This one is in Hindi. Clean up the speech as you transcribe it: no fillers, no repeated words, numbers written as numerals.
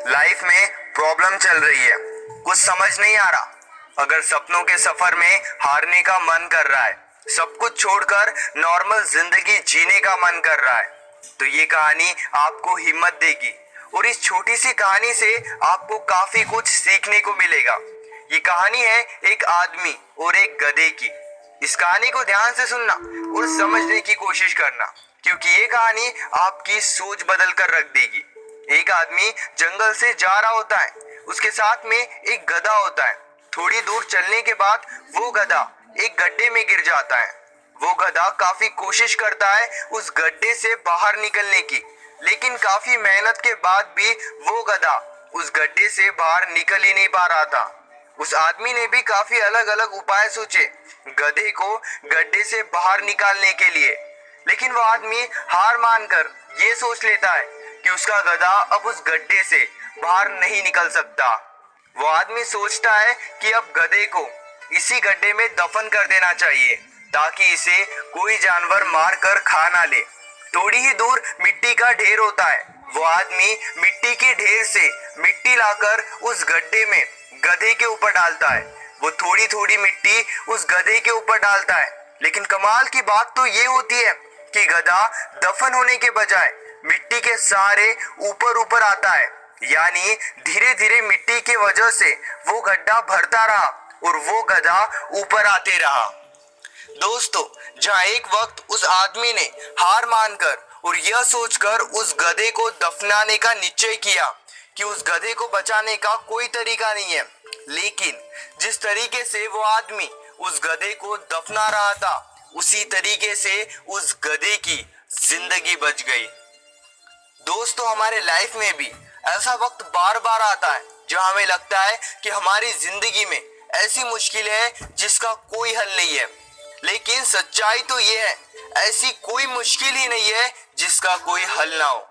लाइफ में प्रॉब्लम चल रही है, कुछ समझ नहीं आ रहा। अगर सपनों के सफर में हारने का मन कर रहा है, सब कुछ छोड़कर नॉर्मल जिंदगी जीने का मन कर रहा है, तो ये कहानी आपको हिम्मत देगी। और इस छोटी सी कहानी से आपको काफी कुछ सीखने को मिलेगा। ये कहानी है एक आदमी और एक गधे की। इस कहानी को ध्यान से सुनना और समझने की कोशिश करना, क्योंकि ये कहानी आपकी सोच बदल कर रख देगी। एक आदमी जंगल से जा रहा होता है, उसके साथ में एक गधा होता है। थोड़ी दूर चलने के बाद वो गधा एक गड्ढे में गिर जाता है। वो गधा काफी कोशिश करता है उस गड्ढे से बाहर निकलने की, लेकिन काफी मेहनत के बाद भी वो गधा उस गड्ढे से बाहर निकल ही नहीं पा रहा था। उस आदमी ने भी काफी अलग अलग उपाय सोचे गधे को गड्ढे से बाहर निकालने के लिए, लेकिन वो आदमी हार मानकर ये सोच लेता है कि उसका गधा अब उस गड्ढे से बाहर नहीं निकल सकता। वो आदमी सोचता है कि अब गधे को इसी गड्ढे में दफन कर देना चाहिए, ताकि इसे कोई जानवर मार कर खा ना ले। थोड़ी ही दूर मिट्टी का ढेर होता है। वो आदमी मिट्टी के ढेर से मिट्टी लाकर उस गड्ढे में गधे के ऊपर डालता है। वो थोड़ी थोड़ी मिट्टी उस गधे के ऊपर डालता है, लेकिन कमाल की बात तो ये होती है कि गधा दफन होने के बजाय मिट्टी के सहारे ऊपर ऊपर आता है। यानी धीरे धीरे मिट्टी की वजह से वो गड्ढा भरता रहा और वो गधा ऊपर आते रहा। दोस्तों, जहाँ एक वक्त उस आदमी ने हार मानकर और यह सोचकर उस गधे को दफनाने का निश्चय किया कि उस गधे को बचाने का कोई तरीका नहीं है, लेकिन जिस तरीके से वो आदमी उस गधे को दफना रहा था, उसी तरीके से उस गधे की जिंदगी बच गई। दोस्तों, हमारे लाइफ में भी ऐसा वक्त बार बार आता है जहाँ हमें लगता है कि हमारी जिंदगी में ऐसी मुश्किल है जिसका कोई हल नहीं है, लेकिन सच्चाई तो ये है, ऐसी कोई मुश्किल ही नहीं है जिसका कोई हल ना हो।